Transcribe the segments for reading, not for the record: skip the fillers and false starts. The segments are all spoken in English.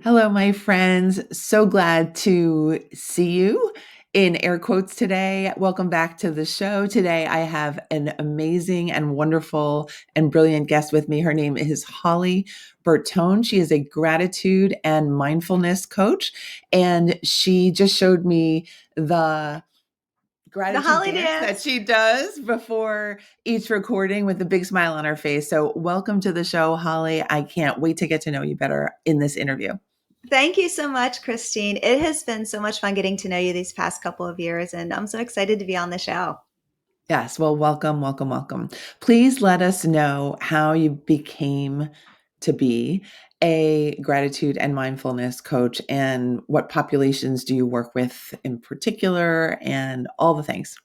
Hello, my friends. So glad to see you in air quotes today. Welcome back to the show. Today, I have an amazing and wonderful and brilliant guest with me. Her name is Holly Bertone. She is a gratitude and mindfulness coach, and she just showed me the The gratitude Holly dance that Dance. she does before each recording with a big smile on her face. So, welcome to the show, Holly. I can't wait to get to know you better in this interview. Thank you so much, Christine. It has been so much fun getting to know you these past couple of years, and I'm so excited to be on the show. Yes, well, welcome, welcome, welcome. Please let us know how you became to be a gratitude and mindfulness coach and what populations do you work with in particular and all the things.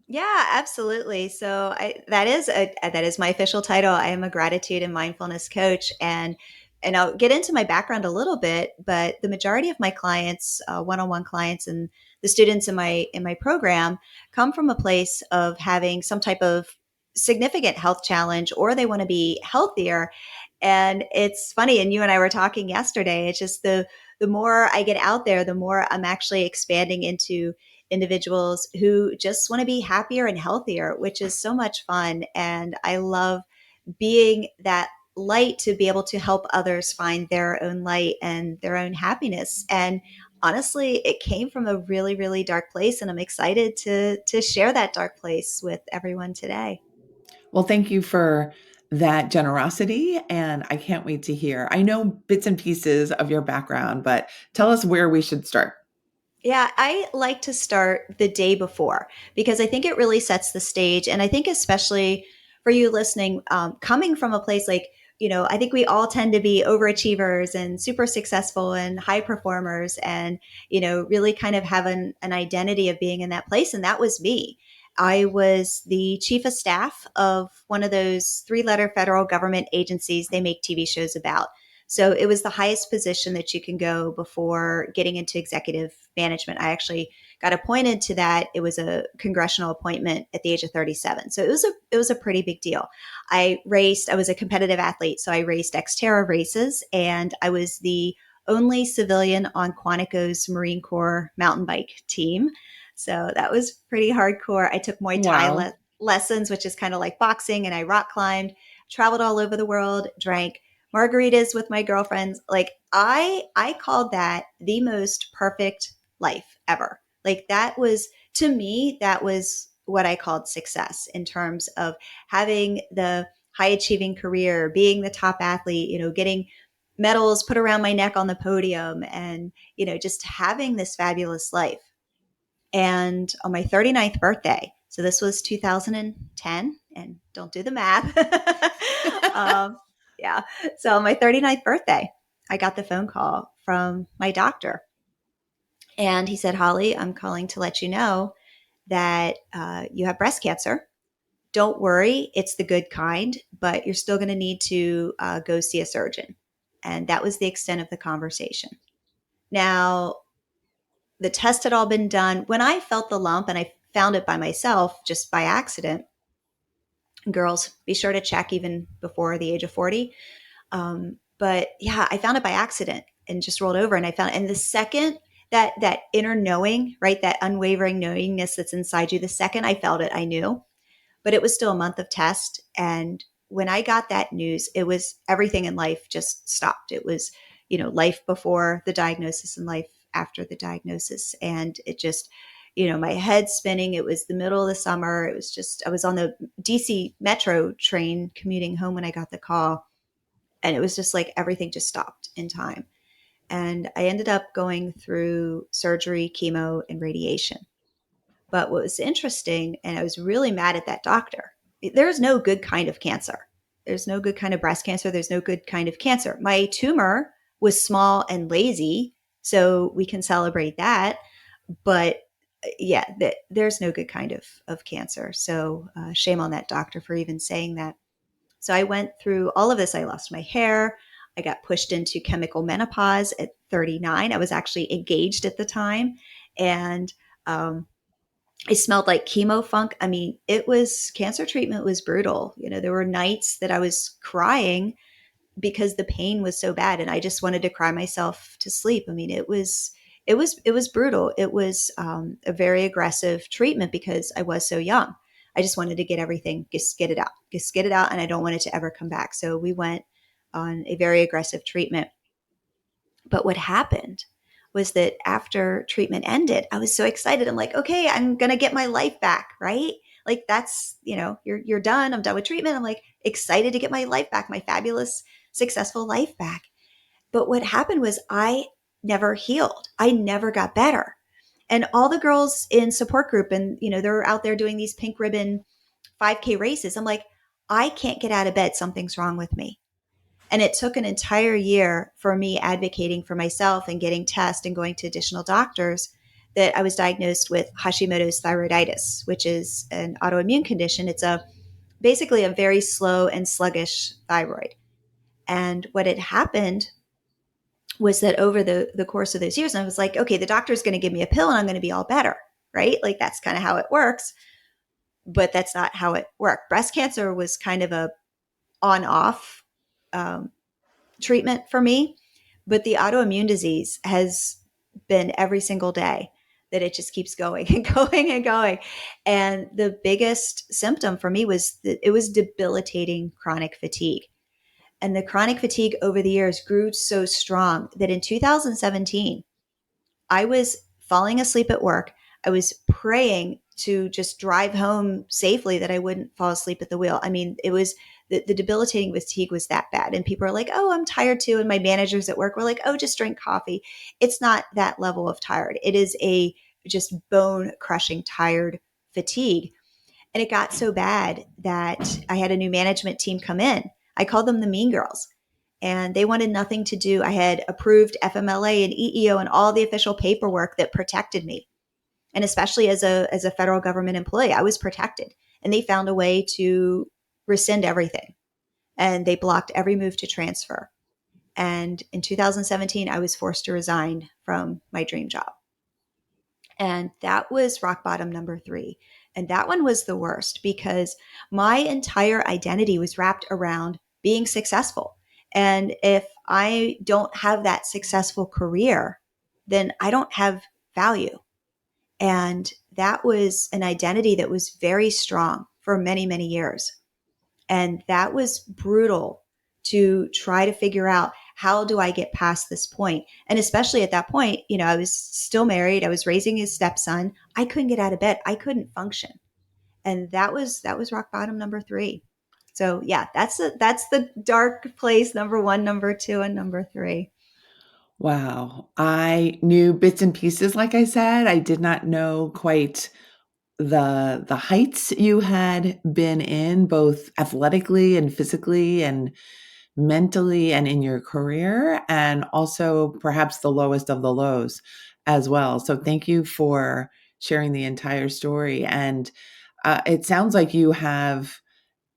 Yeah, absolutely. That is my official title. I am a gratitude and mindfulness coach, and I'll get into my background a little bit. But the majority of my clients, one-on-one clients, and the students in my program come from a place of having some type of significant health challenge, or they want to be healthier. And it's funny, and you and I were talking yesterday. It's just the more I get out there, the more I'm actually expanding into individuals who just want to be happier and healthier, which is so much fun. And I love being that light to be able to help others find their own light and their own happiness. And honestly, it came from a really, really dark place. And I'm excited to share that dark place with everyone today. Well, thank you for that generosity, and I can't wait to hear. I know bits and pieces of your background, but tell us where we should start. Yeah, I like to start the day before because I think it really sets the stage. And I think, especially for you listening, coming from a place like, I think we all tend to be overachievers and super successful and high performers and, really kind of have an identity of being in that place. And that was me. I was the chief of staff of one of those three-letter federal government agencies they make TV shows about. So it was the highest position that you can go before getting into executive management. I actually got appointed to that. It was a congressional appointment at the age of 37. So it was a pretty big deal. I was a competitive athlete, so I raced Xterra races, and I was the only civilian on Quantico's Marine Corps mountain bike team. So that was pretty hardcore. I took Muay Thai Wow. lessons, which is kind of like boxing, and I rock climbed, traveled all over the world, drank margaritas with my girlfriends. Like I called that the most perfect life ever. Like that was, to me, that was what I called success in terms of having the high achieving career, being the top athlete, getting medals put around my neck on the podium, and just having this fabulous life. And on my 39th birthday, so this was 2010, and don't do the math. um, yeah. So on my 39th birthday, I got the phone call from my doctor. And he said, Holly, I'm calling to let you know that you have breast cancer. Don't worry, it's the good kind, but you're still going to need to go see a surgeon. And that was the extent of the conversation. Now, the test had all been done. When I felt the lump and I found it by myself, just by accident, girls, be sure to check even before the age of 40. But yeah, I found it by accident and just rolled over, and I found, and the second that inner knowing, right, that unwavering knowingness that's inside you, the second I felt it, I knew. But it was still a month of test. And when I got that news, it was everything in life just stopped. It was, life before the diagnosis and life after the diagnosis. And it just, my head spinning. It was the middle of the summer. It was just, I was on the DC Metro train commuting home when I got the call. And it was just like everything just stopped in time. And I ended up going through surgery, chemo, and radiation. But what was interesting, and I was really mad at that doctor, there's no good kind of cancer. There's no good kind of breast cancer. There's no good kind of cancer. My tumor was small and lazy, so we can celebrate that. But yeah, there's no good kind of cancer. So shame on that doctor for even saying that. So I went through all of this. I lost my hair. I got pushed into chemical menopause at 39. I was actually engaged at the time. And I smelled like chemo funk. I mean, it was, cancer treatment was brutal. There were nights that I was crying because the pain was so bad and I just wanted to cry myself to sleep. I mean, it was brutal. It was a very aggressive treatment because I was so young. I just wanted to get everything, just get it out, and I don't want it to ever come back. So we went on a very aggressive treatment. But what happened was that after treatment ended, I was so excited. I'm like, okay, I'm gonna get my life back, right? Like that's, you're done. I'm done with treatment. I'm like excited to get my life back, my fabulous, successful life back. But what happened was I never healed. I never got better. And all the girls in support group, and they're out there doing these pink ribbon 5K races. I'm like, I can't get out of bed. Something's wrong with me. And it took an entire year for me advocating for myself and getting tests and going to additional doctors that I was diagnosed with Hashimoto's thyroiditis, which is an autoimmune condition. It's a basically a very slow and sluggish thyroid. And what had happened was that over the course of those years, I was like, okay, the doctor's going to give me a pill and I'm going to be all better, right? Like that's kind of how it works. But that's not how it worked. Breast cancer was kind of a on off um, treatment for me, but the autoimmune disease has been every single day that it just keeps going and going and going. And the biggest symptom for me was that it was debilitating chronic fatigue. And the chronic fatigue over the years grew so strong that in 2017, I was falling asleep at work. I was praying to just drive home safely that I wouldn't fall asleep at the wheel. I mean, it was the debilitating fatigue was that bad. And people are like, oh, I'm tired too. And my managers at work were like, oh, just drink coffee. It's not that level of tired. It is a just bone crushing tired fatigue. And it got so bad that I had a new management team come in. I called them the Mean Girls, and they wanted nothing to do. I had approved FMLA and EEO and all the official paperwork that protected me. And especially as a federal government employee, I was protected. And they found a way to rescind everything. And they blocked every move to transfer. And in 2017, I was forced to resign from my dream job. And that was rock bottom number 3. And that one was the worst because my entire identity was wrapped around being successful. And if I don't have that successful career, then I don't have value. And that was an identity that was very strong for many, many years. And that was brutal to try to figure out, how do I get past this point? And especially at that point, I was still married. I was raising his stepson. I couldn't get out of bed. I couldn't function. And that was rock bottom number 3. So yeah, that's the dark place, number 1, number 2, and number 3. Wow. I knew bits and pieces, like I said. I did not know quite the heights you had been in, both athletically and physically and mentally and in your career, and also perhaps the lowest of the lows as well. So thank you for sharing the entire story. And it sounds like you have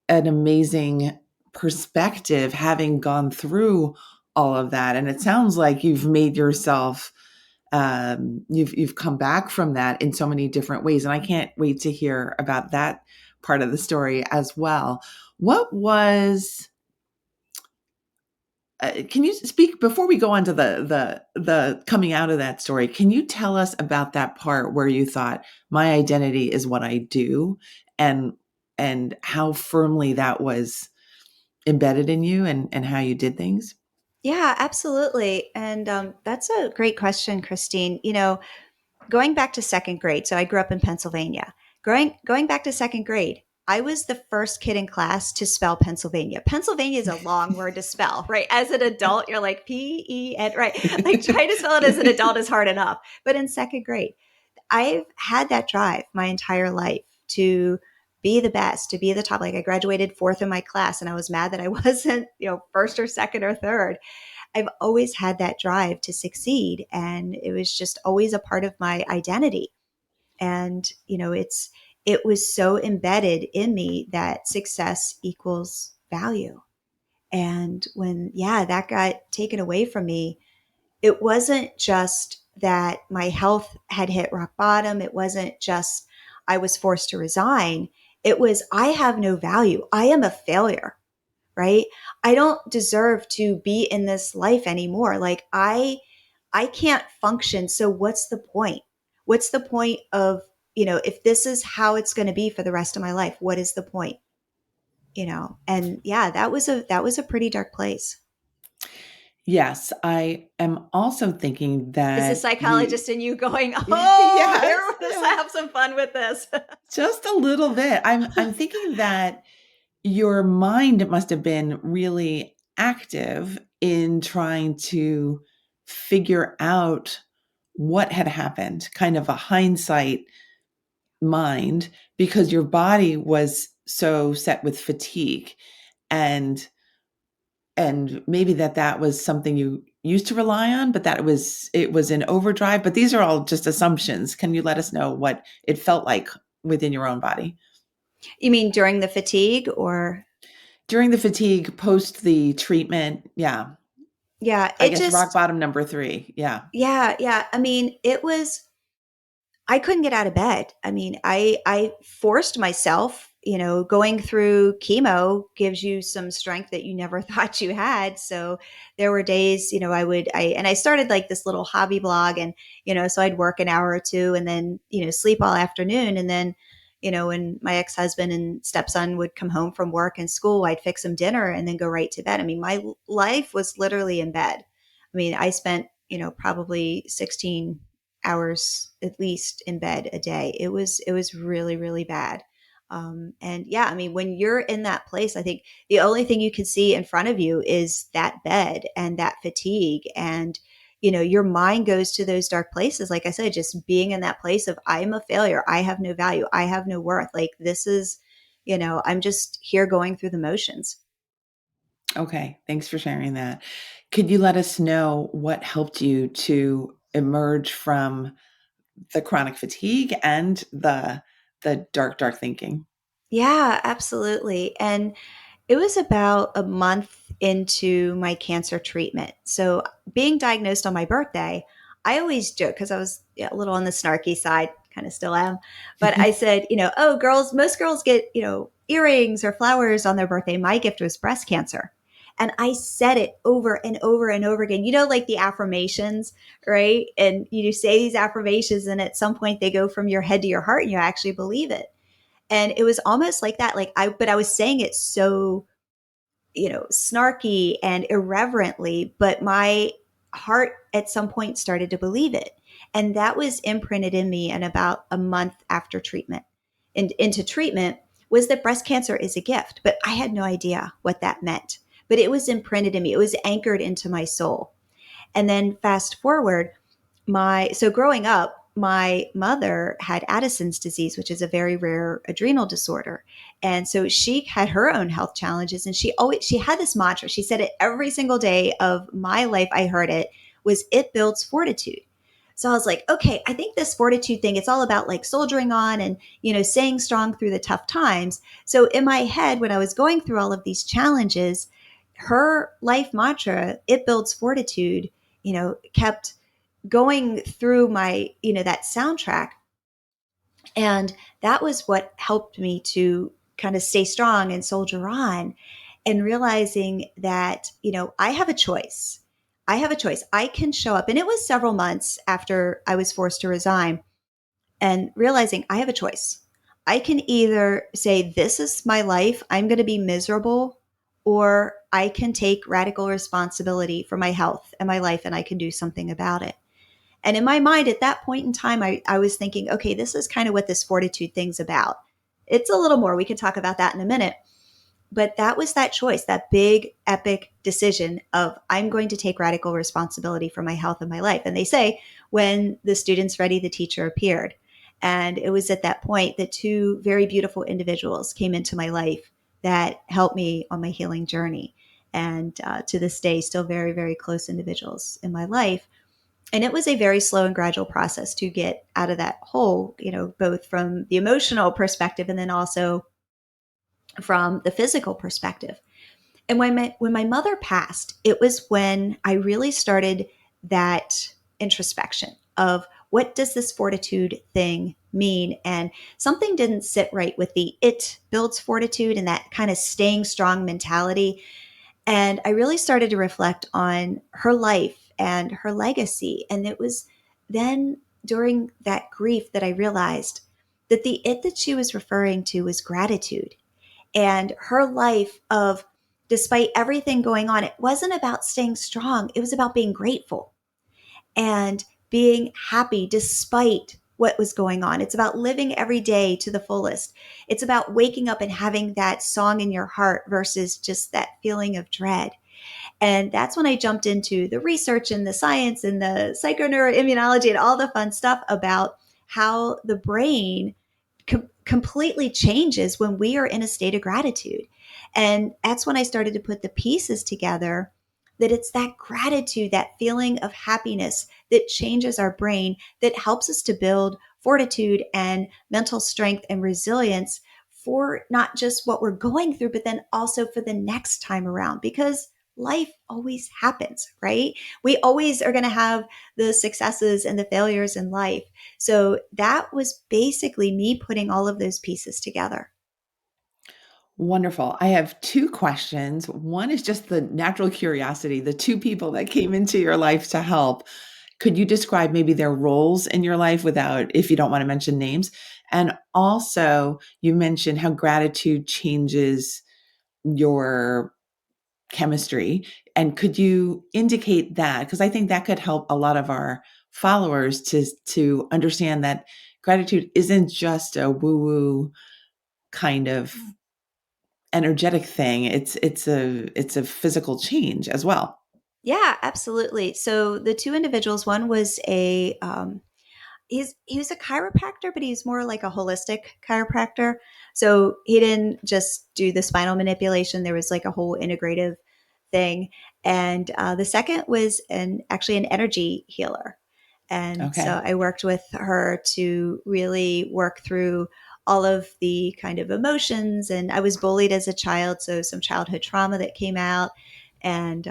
an amazing perspective having gone through all of that. And it sounds like you've made yourself you've come back from that in so many different ways, and I can't wait to hear about that part of the story as well. What was can you speak before we go on to the coming out of that story? Can you tell us about that part where you thought my identity is what I do, and how firmly that was embedded in you, and how you did things? Yeah, absolutely. And that's a great question, Christine. Going back to second grade, so I grew up in Pennsylvania. Going back to second grade, I was the first kid in class to spell Pennsylvania. Pennsylvania is a long word to spell, right? As an adult, you're like P-E-N, right? Like trying to spell it as an adult is hard enough. But in second grade, I've had that drive my entire life to be the best, to be at the top. Like I graduated 4th in my class and I was mad that I wasn't, first or second or third. I've always had that drive to succeed. And it was just always a part of my identity. And, it was so embedded in me that success equals value. And when, yeah, that got taken away from me, it wasn't just that my health had hit rock bottom. It wasn't just I was forced to resign. It was I have no value. I am a failure. right? I don't deserve to be in this life anymore. Like I can't function. So what's the point? What's the point of, if this is how it's going to be for the rest of my life, what is the point? And yeah, that was a pretty dark place. Yes, I am also thinking Is the that you psychologist in you going, oh, yes, here, let's yes, have some fun with this? just a little bit. I'm thinking that your mind must have been really active in trying to figure out what had happened, kind of a hindsight mind, because your body was so set with fatigue, and maybe that was something you used to rely on, but that it was in overdrive. But these are all just assumptions. Can you let us know what it felt like within your own body You mean during the fatigue or? during the fatigue, post the treatment? Yeah, Yeah, I it guess rock just, bottom number 3. Yeah. yeah, yeah. I mean, I couldn't get out of bed. I mean, I forced myself, going through chemo gives you some strength that you never thought you had. So there were days, I started like this little hobby blog, and, so I'd work an hour or two and then, sleep all afternoon. And then, when my ex-husband and stepson would come home from work and school, I'd fix them dinner and then go right to bed. I mean, my life was literally in bed. I mean, I spent, probably 16 hours at least in bed a day. It was really, really bad. And yeah, I mean, when you're in that place, I think the only thing you can see in front of you is that bed and that fatigue. And, your mind goes to those dark places. Like I said, just being in that place of I'm a failure. I have no value. I have no worth. Like this is, I'm just here going through the motions. Okay. Thanks for sharing that. Could you let us know what helped you to emerge from the chronic fatigue and the dark thinking? Yeah, absolutely. And it was about a month into my cancer treatment. So, being diagnosed on my birthday, I always joke because I was, a little on the snarky side, kind of still am. But I said, oh, most girls get, earrings or flowers on their birthday. My gift was breast cancer. And I said it over and over and over again, like the affirmations, right? And you say these affirmations, and at some point they go from your head to your heart and you actually believe it. And it was almost like that. But I was saying it so, snarky and irreverently, but my heart at some point started to believe it. And that was imprinted in me in about a month after treatment. And into treatment was that breast cancer is a gift, but I had no idea what that meant. But it was imprinted in me, it was anchored into my soul. And then fast forward, so growing up, my mother had Addison's disease, which is a very rare adrenal disorder. And so she had her own health challenges, and she had this mantra. She said it every single day of my life. I heard it was it builds fortitude. So I was like, okay, I think this fortitude thing, it's all about like soldiering on and, staying strong through the tough times. So in my head, when I was going through all of these challenges, her life mantra, it builds fortitude, kept going through my, that soundtrack. And that was what helped me to kind of stay strong and soldier on, and realizing that, I have a choice. I have a choice. I can show up. And it was several months after I was forced to resign, and realizing I have a choice. I can either say, this is my life, I'm going to be miserable, or I can take radical responsibility for my health and my life, and I can do something about it. And in my mind at that point in time, I was thinking, okay, this is kind of what this fortitude thing's about. It's a little more. We can talk about that in a minute. But that was that choice, that big, epic decision of I'm going to take radical responsibility for my health and my life. And they say, when the student's ready, the teacher appeared. And it was at that point that two very beautiful individuals came into my life that helped me on my healing journey. And to this day, still very, very close individuals in my life. And it was a very slow and gradual process to get out of that hole, both from the emotional perspective and then also from the physical perspective. And when my mother passed, it was when I really started that introspection of what does this fortitude thing mean? And something didn't sit right with the it builds fortitude and that kind of staying strong mentality. And I really started to reflect on her life and her legacy. And it was then during that grief that I realized that the it that she was referring to was gratitude. And her life of, despite everything going on, it wasn't about staying strong, it was about being grateful and being happy despite what was going on. It's about living every day to the fullest. It's about waking up and having that song in your heart versus just that feeling of dread. And that's when I jumped into the research and the science and the psychoneuroimmunology and all the fun stuff about how the brain completely changes when we are in a state of gratitude. And that's when I started to put the pieces together, that it's that gratitude, that feeling of happiness that changes our brain, that helps us to build fortitude and mental strength and resilience for not just what we're going through, but then also for the next time around. Because life always happens, right? We always are going to have the successes and the failures in life. So that was basically me putting all of those pieces together. Wonderful. I have two questions. One is just the natural curiosity, the two people that came into your life to help. Could you describe maybe their roles in your life without, if you don't want to mention names? And also, you mentioned how gratitude changes your chemistry. And could you indicate that? Because I think that could help a lot of our followers to understand that gratitude isn't just a woo-woo kind of energetic thing. It's a physical change as well. Yeah, absolutely. So the two individuals, one was he was a chiropractor, but he's more like a holistic chiropractor. So he didn't just do the spinal manipulation. There was like a whole integrative thing. And the second was actually an energy healer. And so Okay. I worked with her to really work through all of the kind of emotions. And I was bullied as a child, so some childhood trauma that came out. And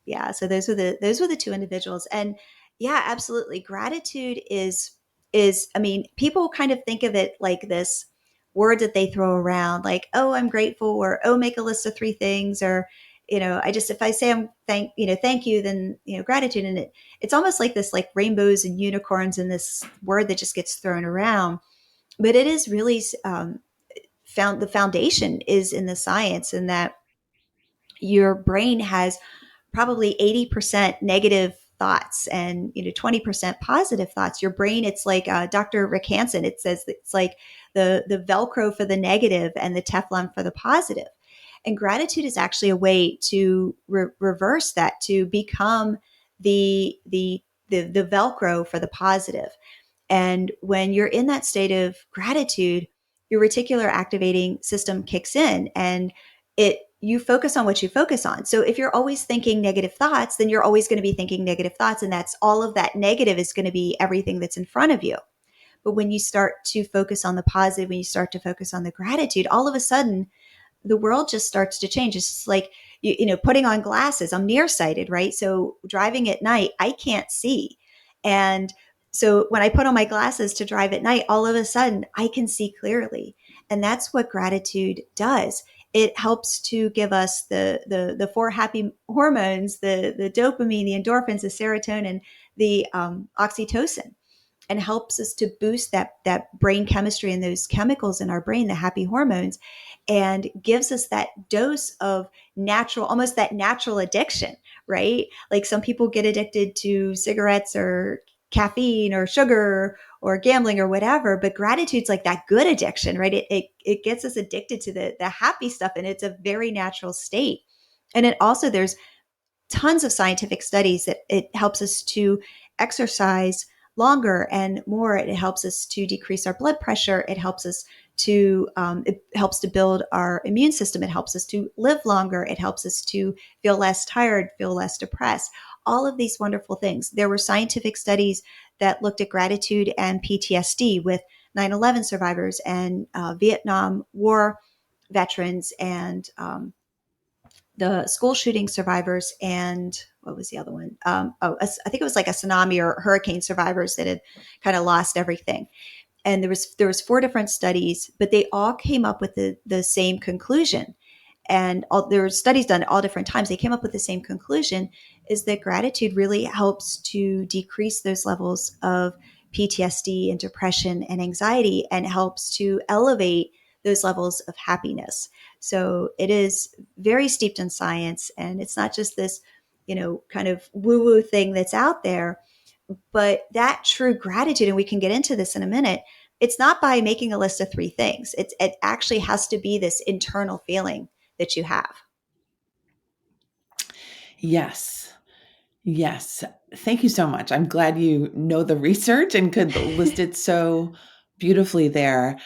yeah, so those were the two individuals. And yeah, absolutely. Gratitude is, I mean, people kind of think of it like this word that they throw around, like, oh, I'm grateful, or oh, make a list of three things, or I just, if I say thank you, then gratitude. And it's almost like this, like rainbows and unicorns and this word that just gets thrown around. But it is really found, the foundation is in the science, and that your brain has probably 80% negative thoughts and 20% positive thoughts. Your brain, it's like Dr. Rick Hansen, it says it's like the velcro for the negative and the Teflon for the positive. And gratitude is actually a way to reverse that, to become the velcro for the positive. And when you're in that state of gratitude, your reticular activating system kicks in, and it you focus on what you focus on. So if you're always thinking negative thoughts, then you're always going to be thinking negative thoughts, and that's all of that negative is going to be everything that's in front of you. But when you start to focus on the positive, when you start to focus on the gratitude, all of a sudden the world just starts to change. It's just like, putting on glasses. I'm nearsighted, right? So driving at night, I can't see. And so when I put on my glasses to drive at night, all of a sudden I can see clearly. And that's what gratitude does. It helps to give us the four happy hormones, the dopamine, the endorphins, the serotonin, the oxytocin, and helps us to boost that brain chemistry and those chemicals in our brain, the happy hormones, and gives us that dose of natural, almost that natural addiction, right? Like some people get addicted to cigarettes or caffeine or sugar or gambling or whatever, but gratitude's like that good addiction, right? It gets us addicted to the happy stuff, and it's a very natural state. And it also, there's tons of scientific studies that it helps us to exercise longer and more. It helps us to decrease our blood pressure. It helps to build our immune system. It helps us to live longer. It helps us to feel less tired, feel less depressed. All of these wonderful things. There were scientific studies that looked at gratitude and PTSD with 9/11 survivors and Vietnam War veterans and the school shooting survivors and what was the other one? I think it was like a tsunami or hurricane survivors that had kind of lost everything. And there was four different studies, but they all came up with the same conclusion. And there were studies done at all different times. They came up with the same conclusion: is that gratitude really helps to decrease those levels of PTSD and depression and anxiety, and helps to elevate those levels of happiness. So it is very steeped in science, and it's not just this, kind of woo woo thing that's out there, but that true gratitude, and we can get into this in a minute, it's not by making a list of three things. It actually has to be this internal feeling that you have. Yes. Yes. Thank you so much. I'm glad you know the research and could list it so beautifully there.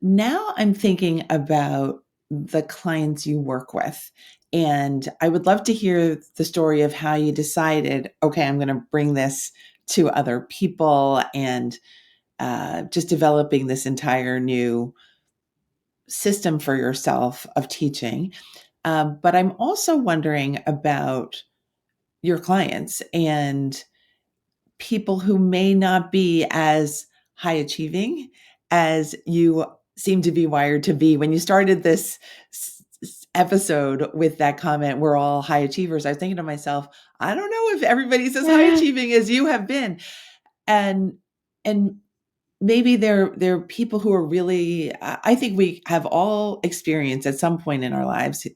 Now I'm thinking about the clients you work with. And I would love to hear the story of how you decided, okay, I'm going to bring this to other people and just developing this entire new system for yourself of teaching. But I'm also wondering about your clients and people who may not be as high achieving as you seem to be wired to be. When you started this episode with that comment, we're all high achievers, I was thinking to myself, I don't know if everybody's as high achieving as you have been. And and maybe they're people who are really, I think we have all experienced at some point in our lives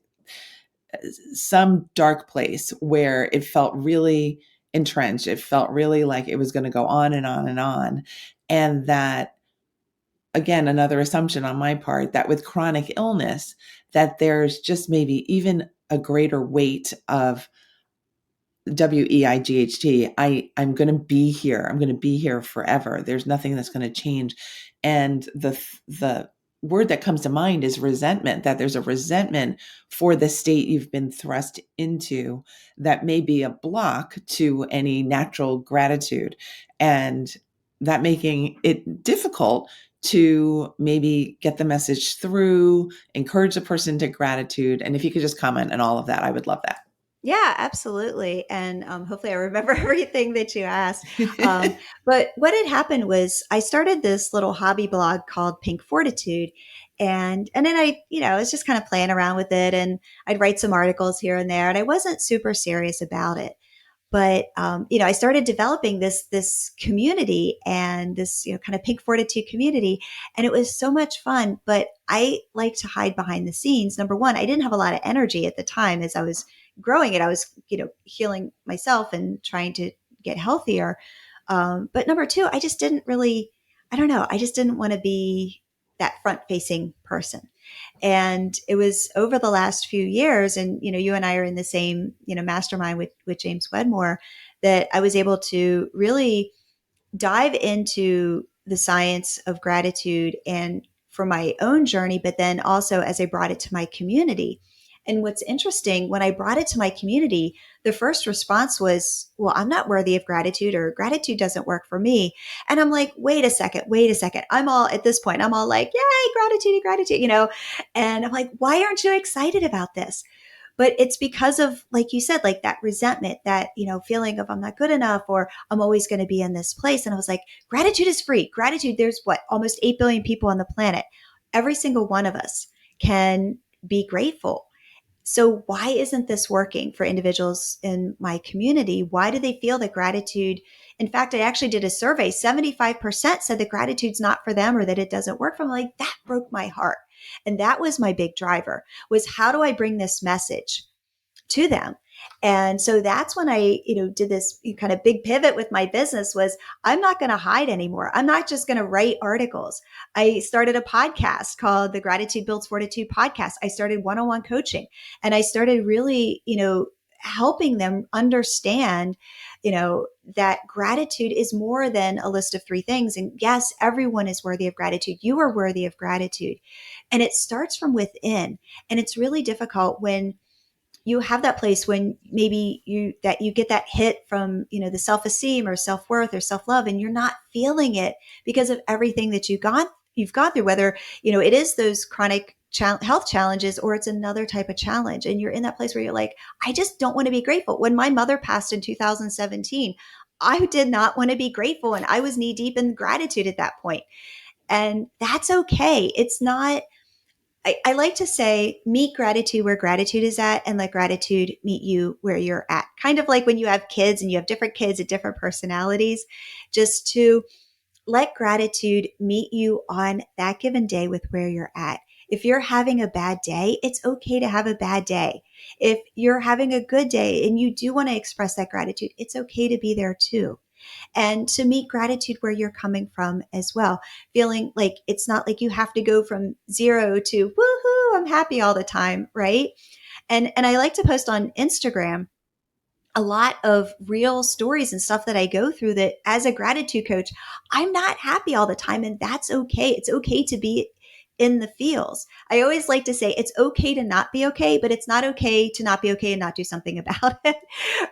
some dark place where it felt really entrenched. It felt really like it was going to go on and on and on. And that, again, another assumption on my part, that with chronic illness, that there's just maybe even a greater weight of WEIGHT. I'm going to be here. I'm going to be here forever. There's nothing that's going to change. And the word that comes to mind is resentment, that there's a resentment for the state you've been thrust into that may be a block to any natural gratitude, and that making it difficult to maybe get the message through, encourage the person to gratitude. And if you could just comment on all of that, I would love that. Yeah, absolutely. And hopefully I remember everything that you asked. But what had happened was I started this little hobby blog called Pink Fortitude. And then I was just kind of playing around with it, and I'd write some articles here and there, and I wasn't super serious about it. But I started developing this community, and this kind of Pink Fortitude community, and it was so much fun. But I like to hide behind the scenes. Number one, I didn't have a lot of energy at the time as I was growing it. I was healing myself and trying to get healthier. But number two, I just didn't really, I don't know, I just didn't want to be that front facing person. And it was over the last few years, and you and I are in the same mastermind with James Wedmore, that I was able to really dive into the science of gratitude and for my own journey, but then also as I brought it to my community. And what's interesting, when I brought it to my community, the first response was, well, I'm not worthy of gratitude, or gratitude doesn't work for me. And I'm like, wait a second, wait a second. At this point, I'm all like, yay, gratitude, gratitude. And I'm like, why aren't you excited about this? But it's because of, like you said, like that resentment, that feeling of I'm not good enough, or I'm always going to be in this place. And I was like, gratitude is free. Gratitude, there's what, almost 8 billion people on the planet. Every single one of us can be grateful. So why isn't this working for individuals in my community? Why do they feel that gratitude? In fact, I actually did a survey. 75% said that gratitude's not for them, or that it doesn't work for them. Like, that broke my heart. And that was my big driver, was how do I bring this message to them? And so that's when I, did this kind of big pivot with my business. Was I'm not going to hide anymore. I'm not just going to write articles. I started a podcast called the Gratitude Builds Fortitude podcast. I started one-on-one coaching, and I started really, helping them understand, that gratitude is more than a list of three things. And yes, everyone is worthy of gratitude. You are worthy of gratitude. And it starts from within. And it's really difficult when you have that place, when maybe you get that hit from the self-esteem or self-worth or self-love, and you're not feeling it because of everything that you've gone through, whether it is those chronic health challenges, or it's another type of challenge. And you're in that place where you're like, I just don't want to be grateful. When my mother passed in 2017, I did not want to be grateful. And I was knee deep in gratitude at that point. And that's okay. It's not, I like to say, meet gratitude where gratitude is at, and let gratitude meet you where you're at. Kind of like when you have kids and you have different kids and different personalities, just to let gratitude meet you on that given day with where you're at. If you're having a bad day, it's okay to have a bad day. If you're having a good day and you do want to express that gratitude, it's okay to be there too. And to meet gratitude where you're coming from as well. Feeling like it's not like you have to go from zero to woohoo, I'm happy all the time, right? And I like to post on Instagram a lot of real stories and stuff that I go through, that as a gratitude coach, I'm not happy all the time. And that's okay. It's okay to be in the feels. I always like to say it's okay to not be okay, but it's not okay to not be okay and not do something about it.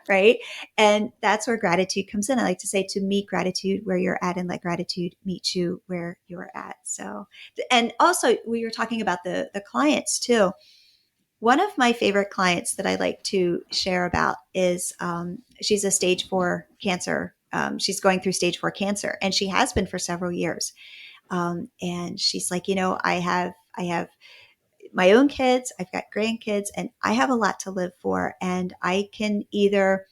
Right. And that's where gratitude comes in. I like to say, to meet gratitude where you're at and let gratitude meet you where you're at. So, and also we were talking about the clients too. One of my favorite clients that I like to share about is, she's a stage 4 cancer. She's going through stage 4 cancer, and she has been for several years. And she's like, I have my own kids, I've got grandkids, and I have a lot to live for. And I can either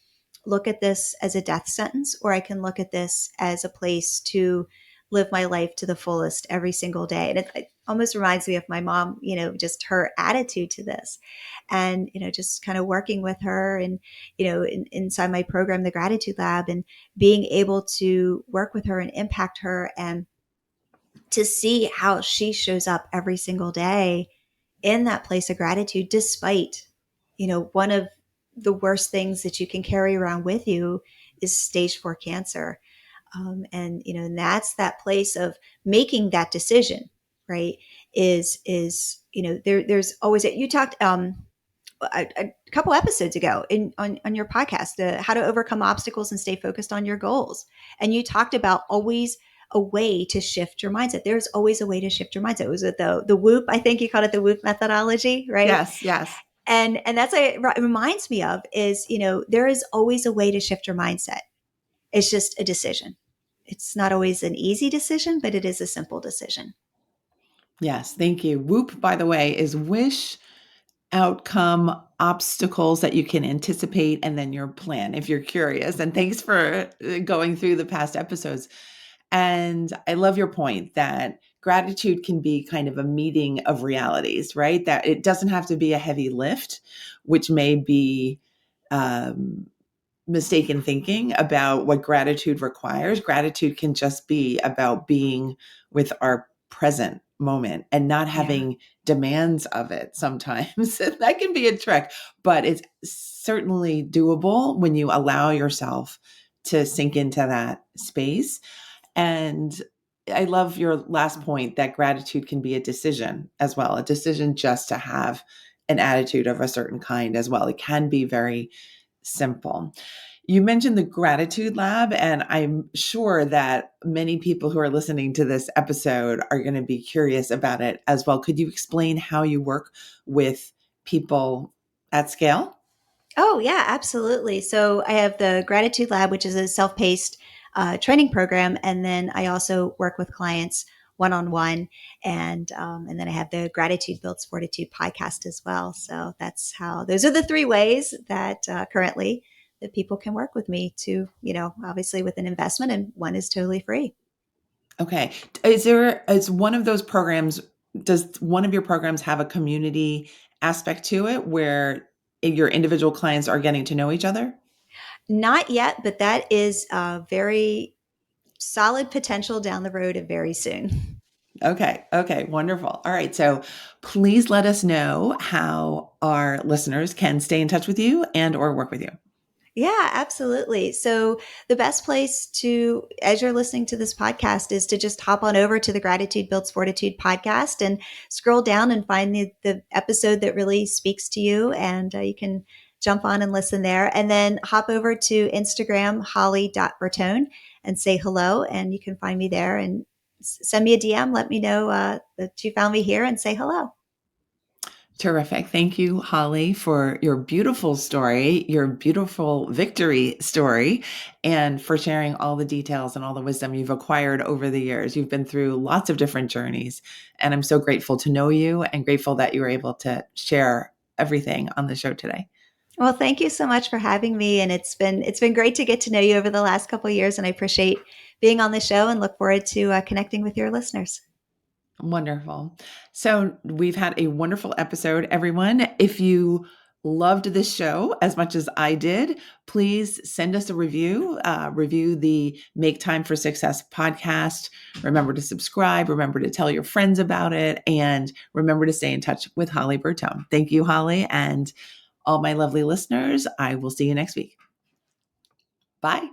look at this as a death sentence, or I can look at this as a place to live my life to the fullest every single day. And it almost reminds me of my mom, just her attitude to this. And, just kind of working with her and, inside my program, the Gratitude Lab, and being able to work with her and impact her, and to see how she shows up every single day in that place of gratitude, despite, one of the worst things that you can carry around with you is stage 4 cancer. And that's that place of making that decision, right? There's always it. You talked, a couple episodes ago on your podcast, how to overcome obstacles and stay focused on your goals. And you talked about always a way to shift your mindset. There's always a way to shift your mindset. It was with the whoop, I think you called it the whoop methodology, right? Yes, yes. And that's what it reminds me of is, there is always a way to shift your mindset. It's just a decision. It's not always an easy decision, but it is a simple decision. Yes, thank you. Whoop, by the way, is wish, outcome, obstacles that you can anticipate, and then your plan if you're curious. And thanks for going through the past episodes. And I love your point that gratitude can be kind of a meeting of realities, right? That it doesn't have to be a heavy lift, which may be um, mistaken thinking about what gratitude requires. Gratitude can just be about being with our present moment and not Yeah. having demands of it sometimes. That can be a trick, but it's certainly doable when you allow yourself to sink into that space. And I love your last point that gratitude can be a decision as well, a decision just to have an attitude of a certain kind as well. It can be very simple. You mentioned the Gratitude Lab, and I'm sure that many people who are listening to this episode are going to be curious about it as well. Could you explain how you work with people at scale? Oh, yeah, absolutely. So I have the Gratitude Lab, which is a self-paced training program, and then I also work with clients one-on-one, and then I have the Gratitude Builds Fortitude podcast as well. So that's how those are the three ways that currently that people can work with me to, obviously with an investment, and one is totally free. Okay. Is one of those programs, does one of your programs have a community aspect to it where your individual clients are getting to know each other? Not yet, but that is a very solid potential down the road and very soon. Okay. Okay. Wonderful. All right. So please let us know how our listeners can stay in touch with you and or work with you. Yeah, absolutely. So the best place to, as you're listening to this podcast, is to just hop on over to the Gratitude Builds Fortitude podcast and scroll down and find the episode that really speaks to you. And you can jump on and listen there. And then hop over to Instagram, holly.bertone, and say hello. And you can find me there and send me a DM. Let me know that you found me here and say hello. Terrific. Thank you, Holly, for your beautiful story, your beautiful victory story, and for sharing all the details and all the wisdom you've acquired over the years. You've been through lots of different journeys, and I'm so grateful to know you and grateful that you were able to share everything on the show today. Well, thank you so much for having me, and it's been great to get to know you over the last couple of years, and I appreciate being on the show and look forward to connecting with your listeners. Wonderful. So we've had a wonderful episode, everyone. If you loved this show as much as I did, please send us a review. Review the Make Time for Success podcast. Remember to subscribe. Remember to tell your friends about it. And remember to stay in touch with Holly Bertone. Thank you, Holly. And all my lovely listeners, I will see you next week. Bye.